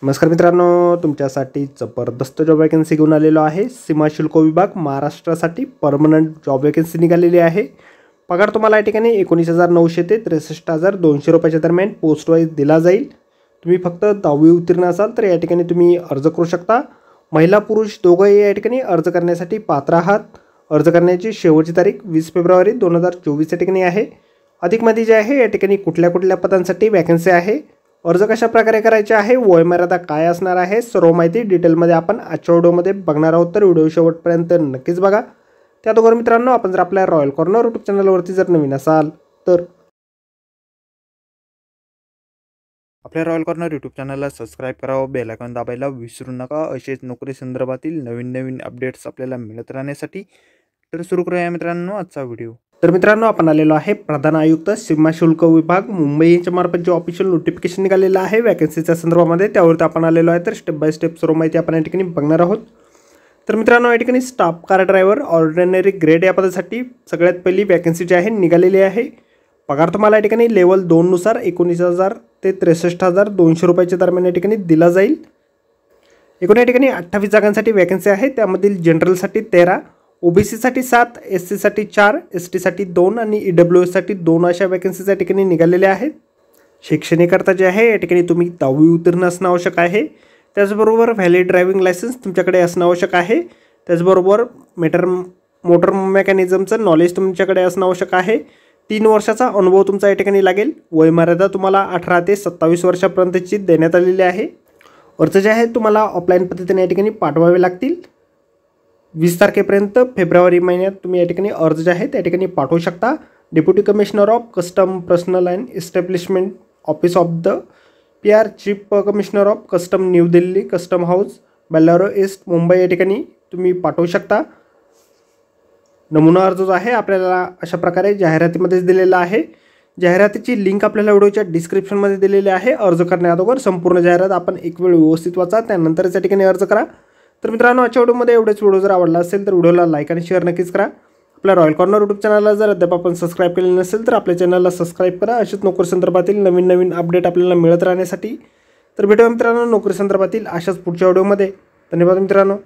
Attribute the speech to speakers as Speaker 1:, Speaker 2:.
Speaker 1: नमस्कार मित्रांनो, तुमच्यासाठी जबरदस्त जॉब वॅकन्सी घेऊन आलेलो आहे। सीमा शुल्क विभाग महाराष्ट्रासाठी परमनंट जॉब वॅकन्सी निघालेली आहे। पगार तुम्हाला या ठिकाणी 19,900 ते 63,200 रुपयाच्या दरम्यान पोस्ट वाईज दिला जाईल। तुम्ही फक्त 10वी उत्तीर्ण असाल तर या ठिकाणी तुम्ही अर्ज करू शकता। महिला पुरुष दोघंही या ठिकाणी अर्ज करण्यासाठी पात्र आहात। अर्ज करण्याची शेवटची तारीख 20 फेब्रुवारी 2024 या ठिकाणी आहे। अधिक माहिती जी आहे या ठिकाणी कुठल्या पदांसाठी वॅकन्सी आहे, अर्ज कशा प्रकारे करायचे आहे, वयोमर्यादा काय असणार आहे, सर्व माहिती डिटेलमध्ये आपण आजच्या व्हिडिओमध्ये बघणार आहोत। तर व्हिडिओ शेवटपर्यंत नक्कीच बघा। त्याचबरोबर मित्रांनो, आपण जर आपल्या रॉयल कॉर्नर यूट्यूब चॅनलवरती जर नवीन असाल तर आपल्या रॉयल कॉर्नर यूट्यूब चॅनलला सबस्क्राईब करावं, बेल आयकॉन दाबायला विसरू नका। असेच नोकरी संदर्भातील नवीन अपडेट्स आपल्याला मिळत राहण्यासाठी। तर सुरू करूया मित्रांनो आजचा व्हिडिओ। तर मित्रांनो, आपण आलेलो आहे प्रधान आयुक्त सीमा शुल्क विभाग मुंबई यांच्या मार्फत जे ऑफिशियल नोटिफिकेशन निघालेलं आहे वॅकन्सीच्या संदर्भामध्ये, त्यावरती आपण आलेलो आहे। तर स्टेप बाय स्टेप सर्व माहिती आपण या ठिकाणी बघणार आहोत। तर मित्रांनो, या ठिकाणी staff car driver ordinary grade या पदासाठी सगळ्यात पहिली वॅकन्सी जी आहे निघालेली आहे। पगार तुम्हाला या ठिकाणी लेवल 2 नुसार 19,000 ते 63,200 रुपयाच्या दरम्यान या ठिकाणी दिला जाईल। एकूण या ठिकाणी 28 जागांसाठी वॅकन्सी आहे। त्यामधील जनरलसाठी 13, ओबीसी साठी 7, एससी साठी 4, एसटी साठी 2 आणि ईडब्ल्यूएस साठी 2 अशा वॅकन्सीज या ठिकाणी निघालेल्या आहेत। शैक्षणिककरता जे आहे या ठिकाणी तुम्ही 10वी उत्तीर्ण असणं आवश्यक आहे। त्याचबरोबर व्हॅलिड ड्रायव्हिंग लायसन्स तुमच्याकडे असणं आवश्यक आहे। त्याचबरोबर मोटर मेकॅनिझमचं नॉलेज तुमच्याकडे असणं आवश्यक आहे। 3 वर्षाचा अनुभव तुमचा या ठिकाणी लागेल। वयमर्यादा तुम्हाला 18 ते 27 वर्षापर्यंतची देण्यात आलेली आहे। अर्ज जे आहे तुम्हाला ऑफलाईन पद्धतीने या ठिकाणी पाठवावे लागतील। 20 तारखेपर्यंत फेब्रुवारी महिन्यात तुम्ही या ठिकाणी अर्ज जे आहे त्या ठिकाणी पाठवू शकता। Deputy commissioner of custom personnel and establishment office of the PR, chief commissioner of custom New Delhi, custom house Ballard East Mumbai या ठिकाणी तुम्ही पाठवू शकता। नमुना अर्ज जो आहे आपल्याला अशा प्रकारे जाहिरातीमध्येच दिलेला आहे। जाहिरातीची लिंक आपल्याला व्हिडिओच्या डिस्क्रिप्शनमध्ये दिलेली आहे। अर्ज करण्याअगोदर संपूर्ण जाहिरात आपण एक वेळ व्यवस्थित वाचा, त्यानंतरच या ठिकाणी अर्ज करा। तर मित्रांनो, आजच्या व्हिडिओमध्ये एवढेच। व्हिडिओ जर आवडला असेल तर व्हिडिओला लाईक आणि शेअर नक्कीच करा। आपल्या रॉयल कॉर्नर यूट्यूब चॅनलला जर अद्याप आपण सबस्क्राईब केले नसेल तर आपल्या चॅनलला सबस्क्राईब करा। अशाच नोकरी संदर्भातील नवीन अपडेट आपल्याला मिळत राहण्यासाठी। तर भेटूया मित्रांनो नोकरी संदर्भातील अशाच पुढच्या व्हिडिओमध्ये। धन्यवाद मित्रांनो।